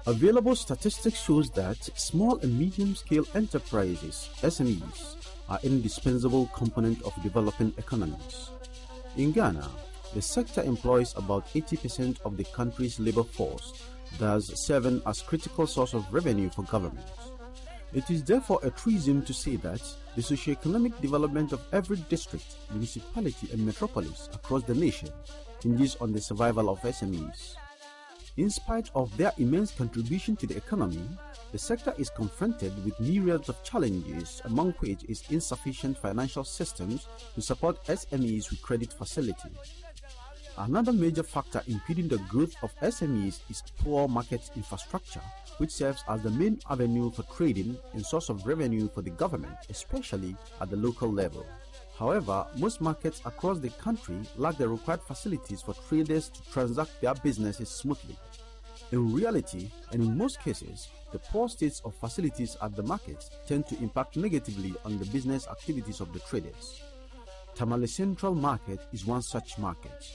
Available statistics shows that small and medium-scale enterprises, SMEs, are an indispensable component of developing economies. In Ghana, the sector employs about 80% of the country's labor force, thus serving as critical source of revenue for government. It is therefore a truism to say that the socio-economic development of every district, municipality and metropolis across the nation hinges on the survival of SMEs. In spite of their immense contribution to the economy, the sector is confronted with myriads of challenges, among which is insufficient financial systems to support SMEs with credit facility. Another major factor impeding the growth of SMEs is poor market infrastructure, which serves as the main avenue for trading and source of revenue for the government, especially at the local level. However, most markets across the country lack the required facilities for traders to transact their businesses smoothly. In reality, and in most cases, the poor states of facilities at the markets tend to impact negatively on the business activities of the traders. Tamale Central Market is one such market.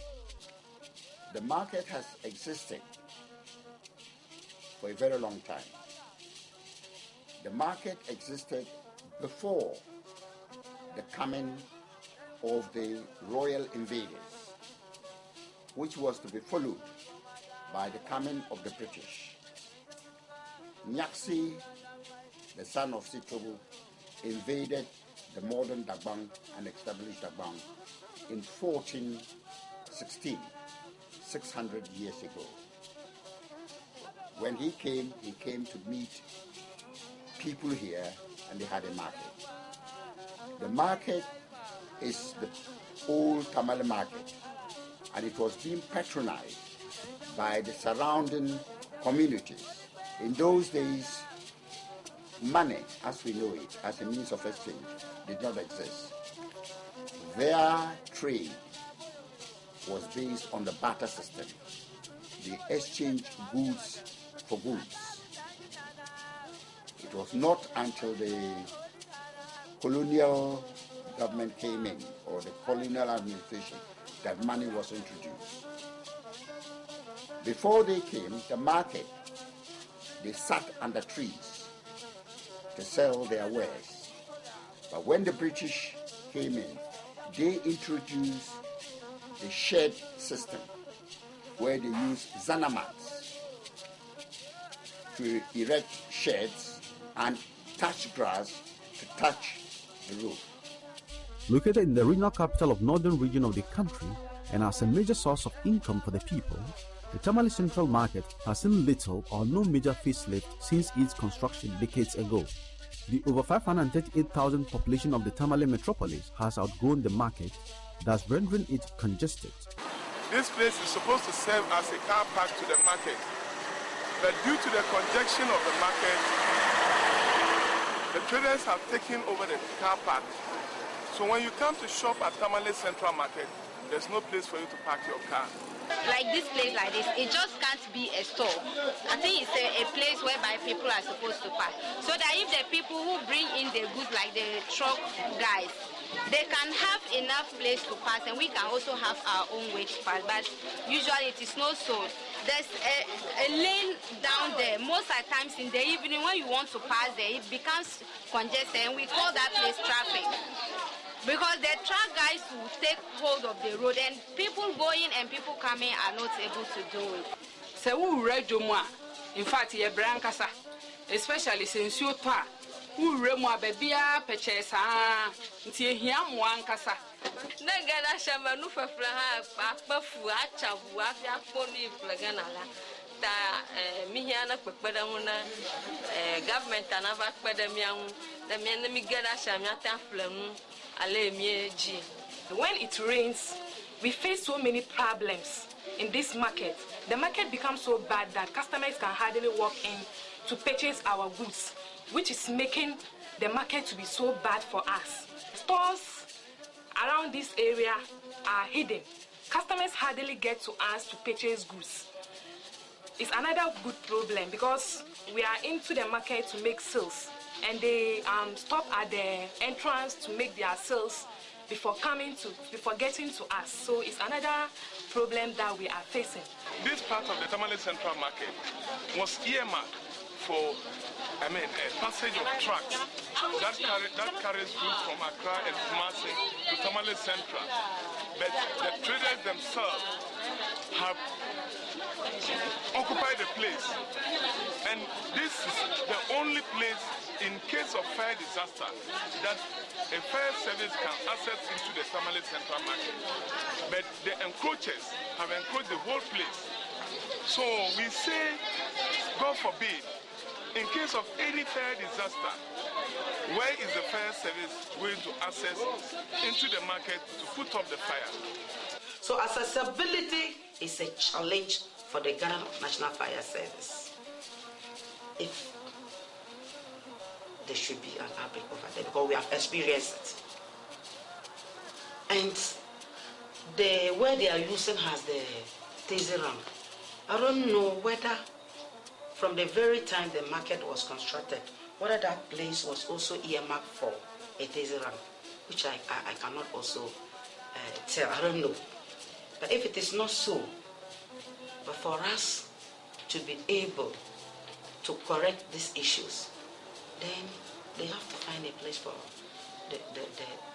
The market has existed for a very long time. The market existed before the coming of the royal invaders, which was to be followed by the coming of the British. Nyaksi, the son of Sitobu, invaded the modern Dagbang and established Dagbang in 1416, 600 years ago. When he came to meet people here, and they had a market. The market is the old Tamale market, and it was being patronized by the surrounding communities. In those days, money, as we know it, as a means of exchange, did not exist. Their trade was based on the barter system. They exchanged goods for goods. It was not until the colonial government came in, or the colonial administration, that money was introduced. Before they came, the market, they sat under trees to sell their wares. But when the British came in, they introduced the shed system, where they used zanamats to erect sheds and touch grass to touch the roof. Located in the regional capital of northern region of the country and as a major source of income for the people, the Tamale Central Market has seen little or no major facelift since its construction decades ago. The over 538,000 population of the Tamale metropolis has outgrown the market, thus rendering it congested. This place is supposed to serve as a car park to the market, but due to the congestion of the market, the traders have taken over the car park. So when you come to shop at Tamale Central Market, there's no place for you to park your car. Like this place like this, it just can't be a store. I think it's a place whereby people are supposed to park. So that if the people who bring in the goods, like the truck guys, they can have enough place to pass, and we can also have our own way to pass. But usually it is not so. There's a lane down there. Most of the times in the evening when you want to pass there, it becomes congested, and we call that place traffic. Because the truck guys will take hold of the road, and people going and people coming are not able to do it. So we read Jomwa. In fact, you're brancasa, especially since you talk. Who remember baby purchase until he am one cassa. Nagana Shamanu for Flaha, Bafu, Achavu, Afia Pony, Flaganala, Mihiana Pepedamuna, government and Ava Pedamian, the Menamigada Shamata Flamu. When it rains, we face so many problems in this market. The market becomes so bad that customers can hardly walk in to purchase our goods, which is making the market to be so bad for us. Stores around this area are hidden. Customers hardly get to us to purchase goods. It's another good problem because we are into the market to make sales, and they stop at the entrance to make their sales before getting to us. So it's another problem that we are facing. This part of the Tamale Central Market was earmarked for a passage of trucks that carries goods from Accra and Kumasi to Tamale Central. But the traders themselves have occupied the place, and this is the only place in case of fire disaster that a fire service can access into the Tamale Central Market. But the encroachers have encroached the whole place. So we say, God forbid, in case of any fire disaster, where is the fire service going to access into the market to put up the fire? So accessibility is a challenge for the Ghana National Fire Service. If there should be an outbreak over there, because we have experienced it. And where they are using has the taser ramp. I don't know whether from the very time the market was constructed, whether that place was also earmarked for a taser ramp, which I cannot also tell. I don't know. But if it is not so, but for us to be able to correct these issues, then they have to find a place for the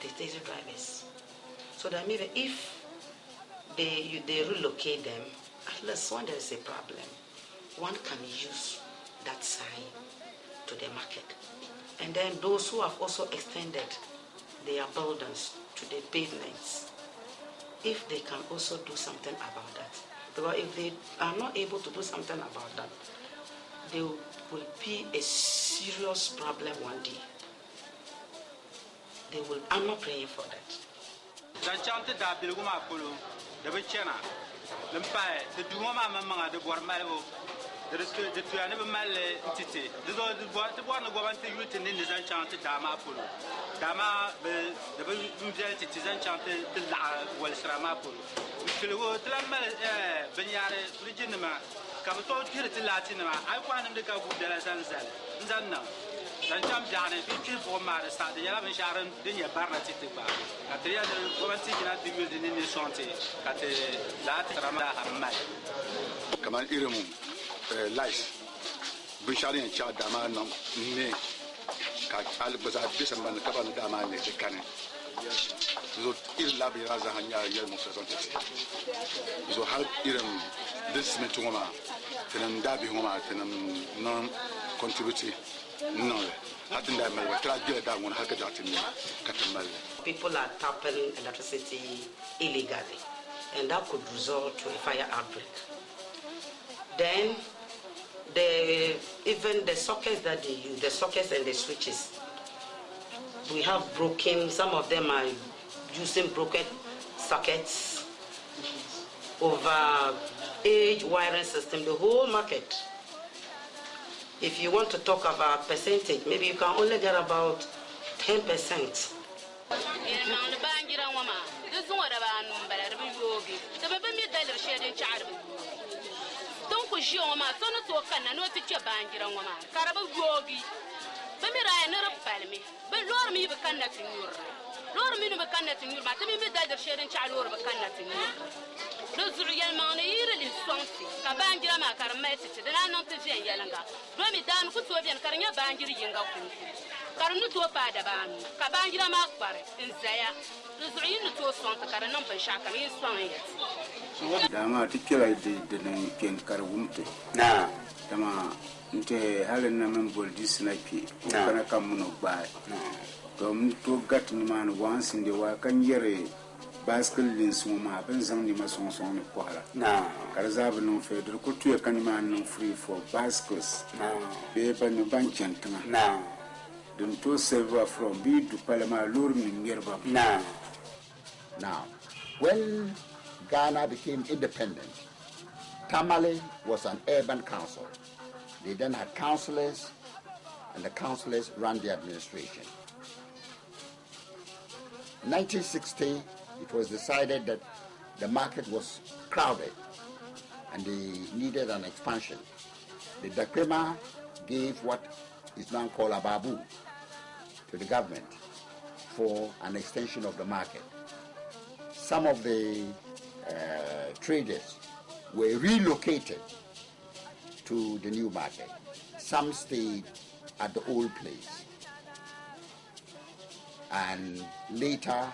taser drivers. So that maybe if they relocate them, at least when there is a problem, one can use that sign to the market. And then those who have also extended their buildings to the pavements, if they can also do something about that. Because if they are not able to do something about that, there will be a serious problem one day. I'm not praying for that. Kaman irimu life bishari en cha dama no ne ka al baza December ka ba dama ne kane zo ir la bi raza hanya yel mo presente zo hal irim this metuma tenan dabi homa tenan non contribute no hatinda mal wa tra gele da ngon haka jatin katamal. People are tapping electricity illegally, and that could result to a fire outbreak. Then even the sockets that they use, the sockets and the switches, we have broken, some of them are using broken sockets, over age wiring system, the whole market. If you want to talk about percentage, maybe you can only get about 10%. Dama tikira de ken karwumte na dama nte halen na membol disnapi kana kamuno ba to mto gat ni man once in the wa kan yere baskel din suma ben zam ni mason son ko hala na karzab no feder ko tuye kan man no free for baskels na be ban ban chantana na dun to serve from bi du palama lor ni ngerba now when Ghana became independent, Tamale was an urban council. They then had councillors, and the councillors ran the administration. In 1960, it was decided that the market was crowded and they needed an expansion. The Dakrema gave what is now called a babu to the government for an extension of the market. Some of the traders were relocated to the new market. Some stayed at the old place. And later,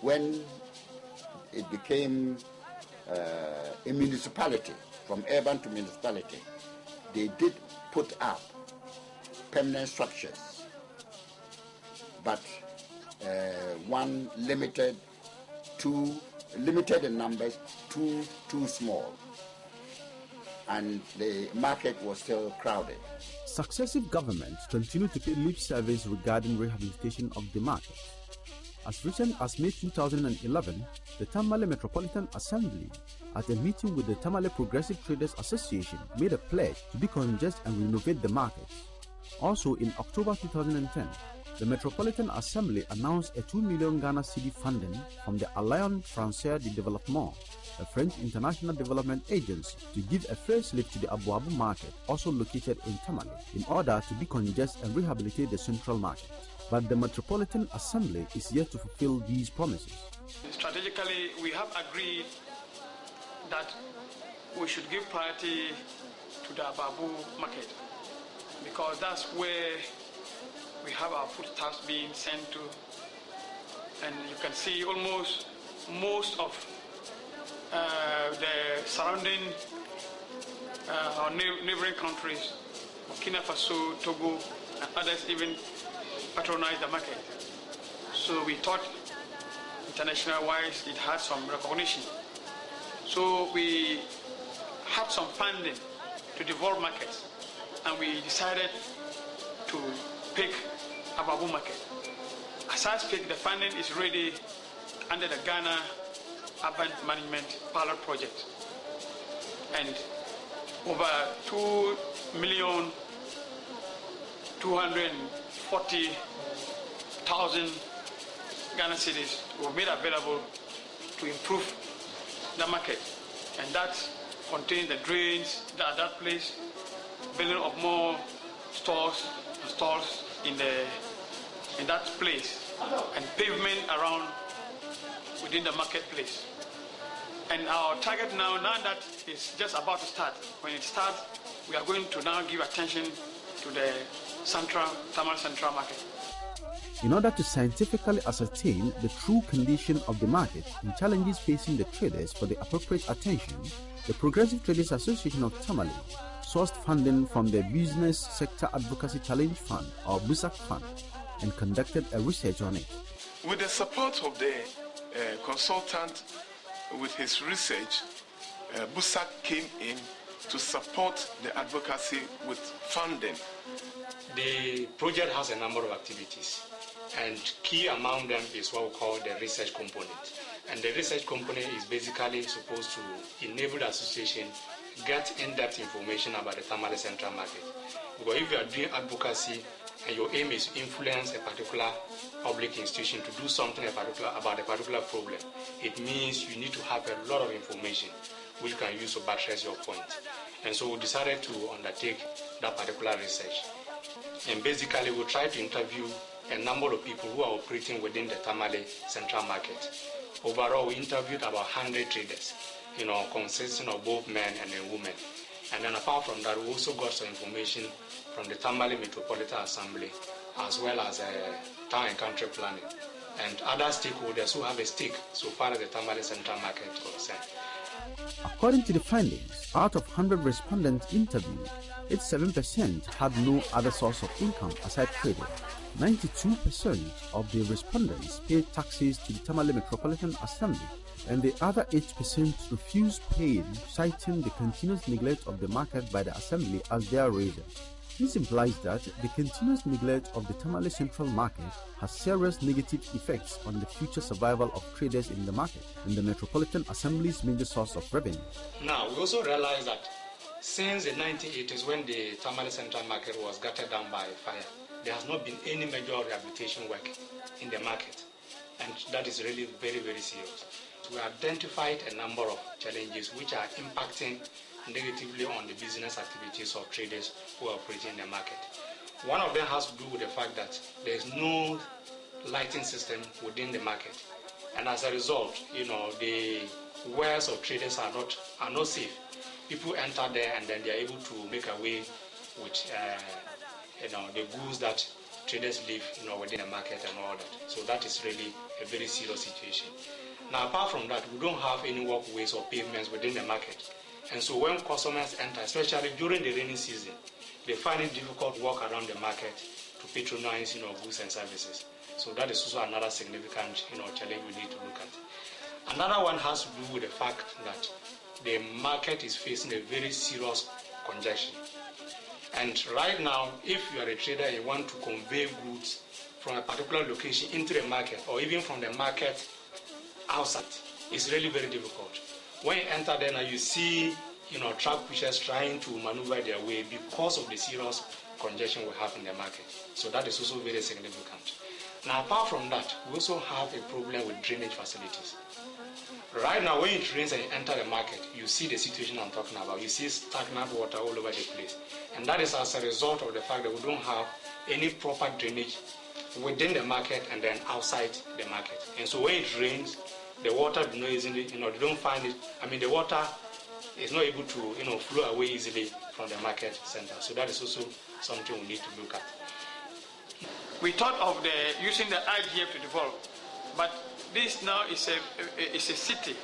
when it became a municipality, from urban to municipality, they did put up permanent structures, but one limited in numbers, too small, and the market was still crowded. Successive governments continue to pay lip service regarding rehabilitation of the market. As recent as May 2011, the Tamale Metropolitan Assembly, at a meeting with the Tamale Progressive Traders Association, made a pledge to decongest and renovate the market. Also in October 2010, the Metropolitan Assembly announced a 2 million Ghana cedi funding from the Alliance Française de Développement, a French international development agency, to give a facelift to the Abuabu market, also located in Tamale, in order to decongest and rehabilitate the central market. But the Metropolitan Assembly is yet to fulfill these promises. Strategically, we have agreed that we should give priority to the Abuabu market because that's where we have our foodstuffs being sent to, and you can see almost most of the surrounding our neighboring countries, Burkina Faso, Togo, and others even patronize the market. So we thought international-wise it had some recognition. So we had some funding to develop markets, and we decided to pick Abuabu market. As I speak, the funding is ready under the Ghana Urban Management Pilot Project, and over 2,240,000 Ghana cedis were made available to improve the market, and that contains the drains at that place, building of more stores in that place, and pavement around within the marketplace. And our target now that is just about to start. When it starts, we are going to now give attention to the Tamale Central Market. In order to scientifically ascertain the true condition of the market and challenges facing the traders for the appropriate attention, the Progressive Traders Association of Tamale sourced funding from the Business Sector Advocacy Challenge Fund, or BUSAC Fund, and conducted a research on it. With the support of the consultant with his research, BUSAC came in to support the advocacy with funding. The project has a number of activities, and key among them is what we call the research component. And the research component is basically supposed to enable the association get in-depth information about the Tamale Central Market. Because if you are doing advocacy and your aim is to influence a particular public institution to do something about a particular problem, it means you need to have a lot of information which you can use to buttress your point. And so we decided to undertake that particular research. And basically we tried to interview a number of people who are operating within the Tamale Central Market. Overall, we interviewed about 100 traders, consisting of both men and women. And then apart from that, we also got some information from the Tamale Metropolitan Assembly, as well as town and country planning, and other stakeholders who have a stake so far as the Tamale Central Market is concerned. According to the findings, out of 100 respondents interviewed, 87% had no other source of income aside trading. 92% of the respondents paid taxes to the Tamale Metropolitan Assembly, and the other 8% refused paying, citing the continuous neglect of the market by the Assembly as their reason. This implies that the continuous neglect of the Tamale Central Market has serious negative effects on the future survival of traders in the market and the Metropolitan Assembly's major source of revenue. Now, we also realize that since the 1980s, when the Tamale Central Market was gutted down by fire, there has not been any major rehabilitation work in the market. And that is really very, very serious. We identified a number of challenges which are impacting negatively on the business activities of traders who are operating in the market. One of them has to do with the fact that there is no lighting system within the market. And as a result, the wares of traders are not safe. People enter there and then they are able to make away with the goods that traders leave within the market and all that. So that is really a very serious situation. Now, apart from that, we don't have any walkways or pavements within the market. And so when customers enter, especially during the rainy season, they find it difficult to walk around the market to patronize goods and services. So that is also another significant challenge we need to look at. Another one has to do with the fact that the market is facing a very serious congestion. And right now, if you are a trader and you want to convey goods from a particular location into the market, or even from the market outside, it's really very difficult. When you enter there now, you see truck pushers trying to maneuver their way because of the serious congestion we have in the market. So that is also very significant. Now, apart from that, we also have a problem with drainage facilities. Right now, when it rains and you enter the market, you see the situation I'm talking about. You see stagnant water all over the place. And that is as a result of the fact that we don't have any proper drainage within the market and then outside the market. And so when it rains, the water do not easily, they don't find it. The water is not able to, flow away easily from the market center. So that is also something we need to look at. We thought of using the IGF to develop, but this now is a city.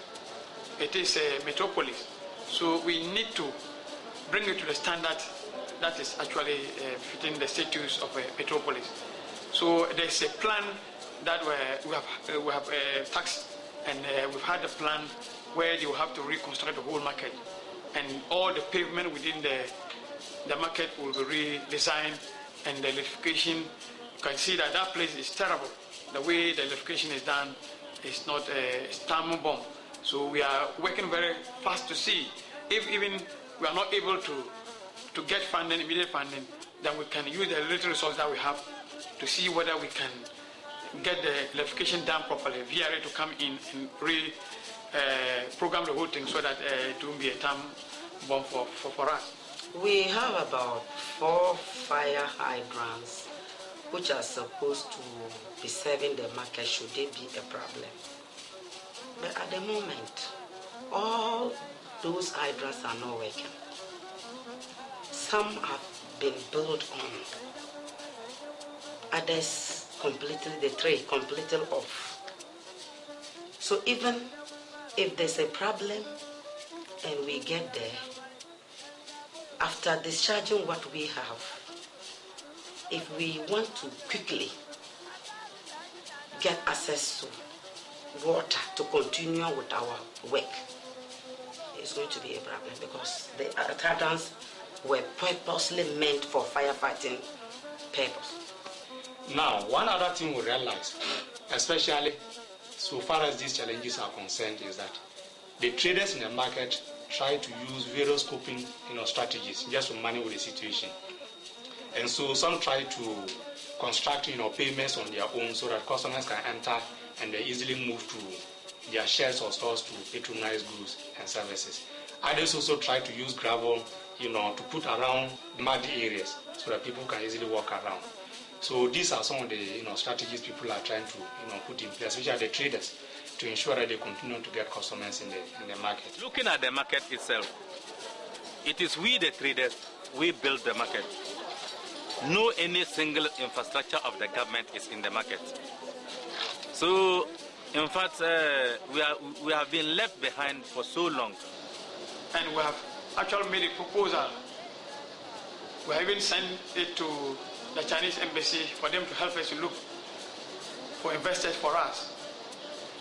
It is a metropolis. So we need to bring it to the standard that is actually fitting the status of a metropolis. So there's a plan that we have taxed, and we've had a plan where they will have to reconstruct the whole market, and all the pavement within the market will be redesigned, and the electrification. You can see that place is terrible. The way the electrification is done is not a time bomb. So we are working very fast to see if even we are not able to get funding, immediate funding, then we can use the little resources that we have to see whether we can get the electrification done properly, VRA to come in and program the whole thing so that it won't be a time bomb for us. We have about 4 fire hydrants which are supposed to be serving the market should they be a problem. But at the moment, all those hydrants are not working. Some have been built on, others completely, the tray completely off. So even if there's a problem and we get there, after discharging what we have, if we want to quickly get access to water to continue with our work, it's going to be a problem because the hydrants were purposely meant for firefighting purpose. Now, one other thing we realize, especially so far as these challenges are concerned, is that the traders in the market try to use various coping strategies just to manage with the situation. And so some try to construct payments on their own so that customers can enter and they easily move to their sheds or stores to patronize goods and services. Others also try to use gravel to put around muddy areas so that people can easily walk around. So these are some of the strategies people are trying to put in place, which are the traders, to ensure that they continue to get customers in the market. Looking at the market itself, it is we the traders, we build the market. No any single infrastructure of the government is in the market. So, in fact, we have been left behind for so long. And we have actually made a proposal. We have even sent it to the Chinese embassy for them to help us to look for investors for us.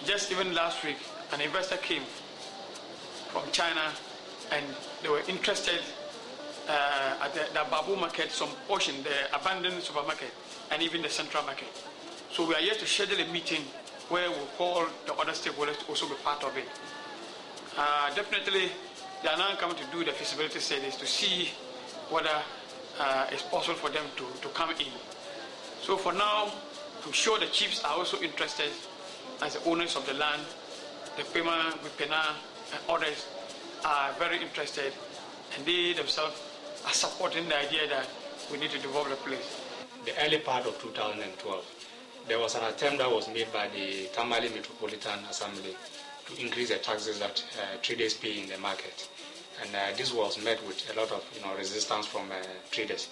Just even last week, an investor came from China and they were interested at the Babu market, some portion, the abandoned supermarket, and even the central market. So we are here to schedule a meeting where we'll call the other stakeholders to also be part of it. Definitely, They are now coming to do the feasibility studies to see whether it's possible for them to come in. So for now, I'm sure the chiefs are also interested as the owners of the land. The Pema, Wipena, and others are very interested, and they themselves are supporting the idea that we need to develop the place. The early part of 2012, there was an attempt that was made by the Tamale Metropolitan Assembly to increase the taxes that traders pay in the market. And this was met with a lot of resistance from traders.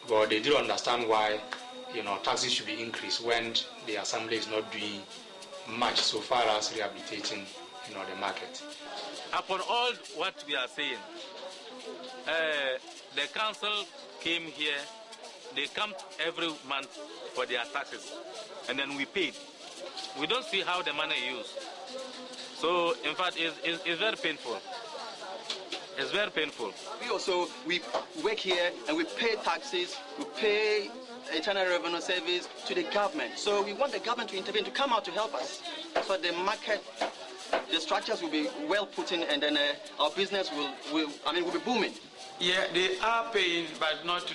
But they didn't understand why taxes should be increased when the assembly is not doing much so far as rehabilitating the market. Upon all what we are saying, the council came here. They come every month for their taxes, and then we paid. We don't see how the money is used. So, in fact, it's very painful. It's very painful. We work here and we pay taxes, we pay Internal Revenue Service to the government. So we want the government to intervene, to come out to help us. So the market, the structures will be well put in, and then our business will be booming. Yeah, they are paying, but not to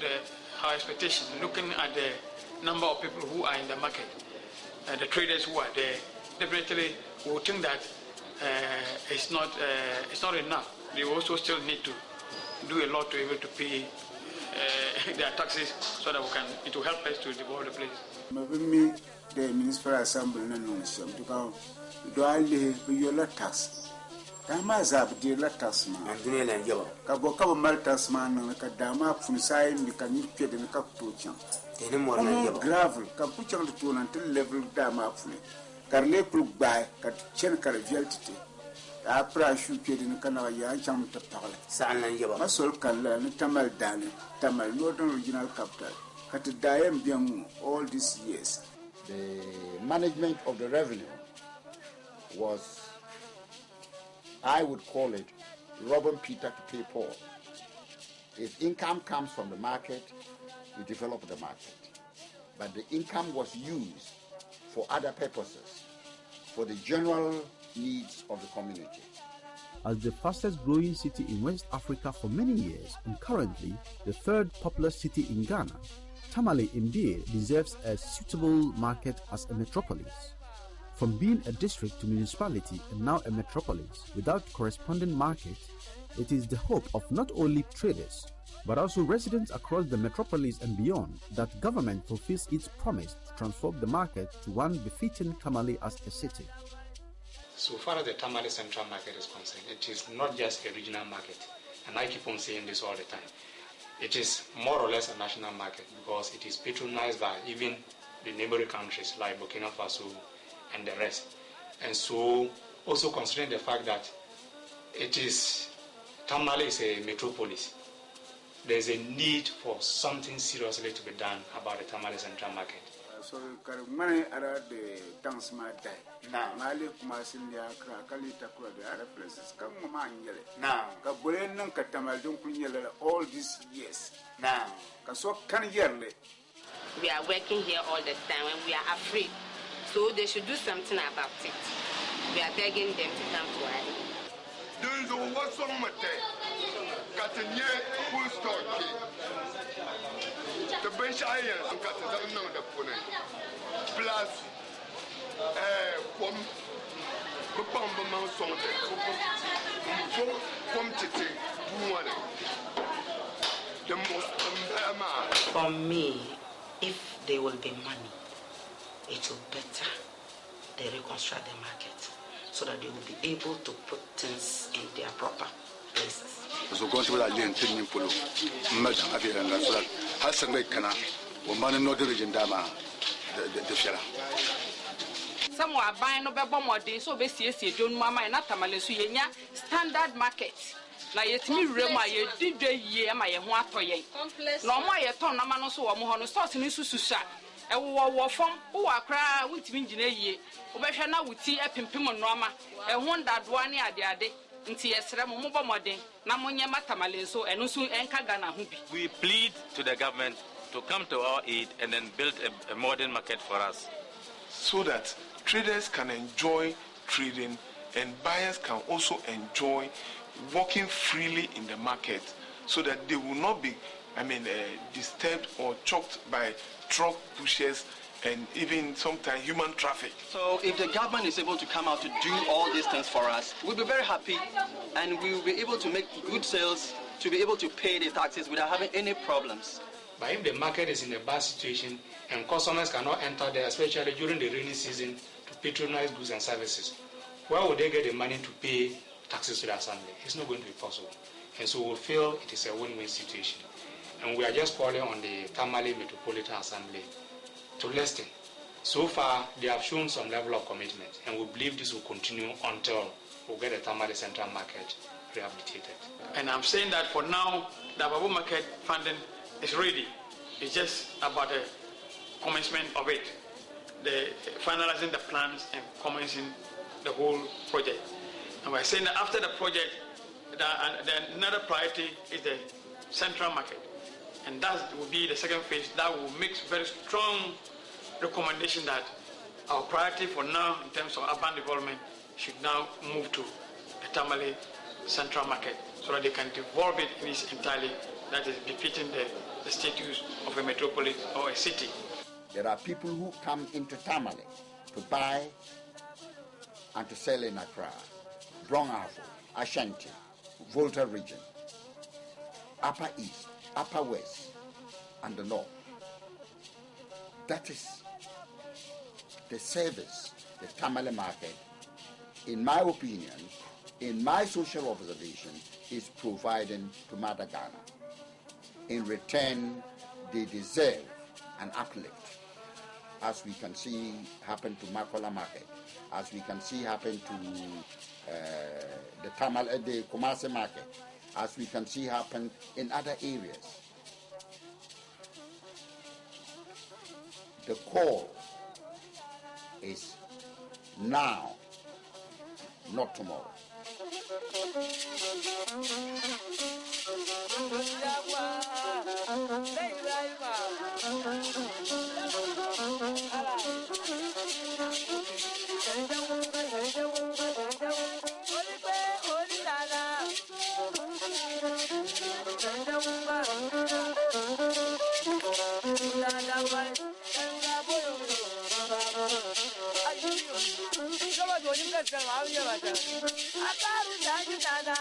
our expectation. Looking at the number of people who are in the market, the traders who are there, definitely will think that it's not enough. They also still need to do a lot to be able to pay their taxes so that it will help us to develop the place. Maybe the municipal assembly no do ali be tax. Dama zab de la tax man. Andune na njaba. Ka bo ka mal tax man na ka dama funsai mi ka ni pede ni ka to chan. Tene mo na njaba. Gravel ka pu chan to na tel level dama fune. Kar le plu ba ka chen kar vialtite. Après je pede ni kana ya cham ta parle. Sa na njaba. Masol kan la ni tamal dale. Tamal northern regional capital. Ka te daem bien all these years. The management of the revenue was, I would call it, robbing Peter to pay Paul. If income comes from the market, you develop the market. But the income was used for other purposes, for the general needs of the community. As the fastest growing city in West Africa for many years and currently the third populous city in Ghana, Tamale indeed deserves a suitable market as a metropolis. From being a district to municipality and now a metropolis without corresponding market, it is the hope of not only traders but also residents across the metropolis and beyond that government fulfills its promise to transform the market to one befitting Tamale as a city. So far as the Tamale Central Market is concerned, it is not just a regional market, and I keep on saying this all the time. It is more or less a national market because it is patronized by even the neighboring countries like Burkina Faso and the rest. And so, also considering the fact that Tamale is a metropolis, there's a need for something seriously to be done about the Tamale Central Market. So, money are the towns my day. Now, Mali, Marsilia, Krakali, Takura, the other places come on yellow. Now, Gabulan Katamal don't yellow all these years. Now, Kaso can yearly. We are working here all the time and we are afraid. So they should do something about it. We are begging them to come to us. There's a what's on my day. Got a year full stock. The bench iron and got another pony. Plus, for me, if there will be money, it will better they reconstruct the market so that they will be able to put things in their proper places. So go to that lane tin polo madam afiranga so that hasan mai kana o man no de region dama de fiala some are buying no be bomodin so be siesie dwon mama na Tamale so yenya standard market na yetimi rema ye didwe yie ma ye ho atoyen na omo ye ton na ma no so wo mo ho no stores ni sususa e wo fom wo akra wuntimi ngina yie wo be hwe na wuti epempem no ama e ho ndadoa ne ade nti yesre mo bomodin na monye Tamale so eno so enka Ghana ho bi. We plead to the government to come to our aid and then build a modern market for us, so that traders can enjoy trading and buyers can also enjoy walking freely in the market so that they will not be, disturbed or choked by truck pushers and even sometimes human traffic. So if the government is able to come out to do all these things for us, we'll be very happy and we will be able to make good sales, to be able to pay the taxes without having any problems. But if the market is in a bad situation and customers cannot enter there, especially during the rainy season, to patronize goods and services, where would they get the money to pay taxes to the assembly? It's not going to be possible. And so we feel it is a win-win situation. And we are just calling on the Tamale Metropolitan Assembly to listen. So far, they have shown some level of commitment, and we believe this will continue until we get the Tamale Central Market rehabilitated. And I'm saying that for now, the Babu Market funding is ready. It's just about the commencement of it, the finalizing the plans and commencing the whole project. And we're saying that after the project, another priority is the Central Market. And that will be the second phase that will make very strong recommendation that our priority for now in terms of urban development should now move to the Tamale Central Market so that they can develop it in its entirely, that is befitting the status of a metropolis or a city. There are people who come into Tamale to buy and to sell in Accra, Brong-Ahafo, Ashanti, Volta region, Upper East, Upper West, and the North. That is the service the Tamale market, in my opinion, in my social observation, is providing to Mother Ghana. In return, they deserve an uplift, as we can see happen to Makola Market, as we can see happen to the Kumasi Market, as we can see happen in other areas. The call is now, not tomorrow. Nada.